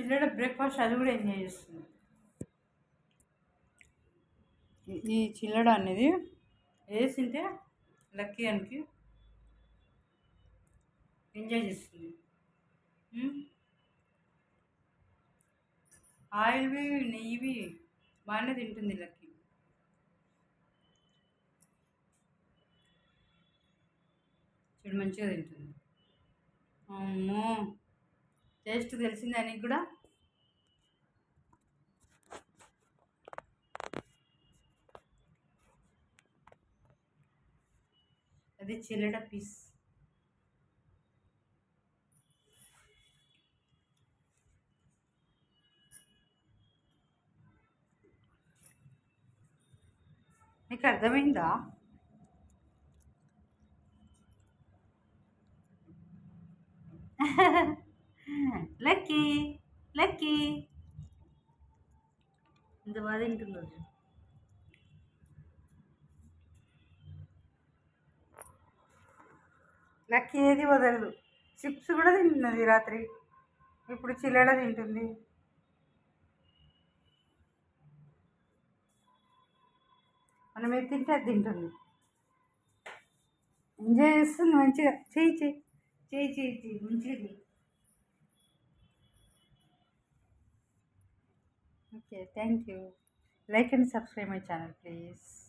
చిల్లడ breakfast అది కూడా enjoy చేస్తుంది. ఈ చిల్లడ అనేది వేసింటే లక్కీ అనికి ఎంజాయ్ చేస్తుంది. ఆయిల్వి నెయ్యివి బాగానే తింటుంది లక్కీ. చూడు మంచిగా తింటుంది. అమ్మో టేస్ట్ తెలిసింది అని కూడా. అది చిల్లడ పీస్. నీకు అర్థమైందా? లక్కీ లక్కీ ఇంత బాగా తింటుందో. లక్కీ ఏది వదలదు. చిప్స్ కూడా తింటున్నది రాత్రి, ఇప్పుడు చిల్లడ తింటుంది. మనం ఏది తింటే అది తింటుంది. ఎంజాయ్ చేస్తుంది మంచిగా. చెయ్యి చెయ్యి చెయ్యి చెయ్యి చెయ్యి మంచిగా. Okay, thank you. Like and subscribe my channel, please.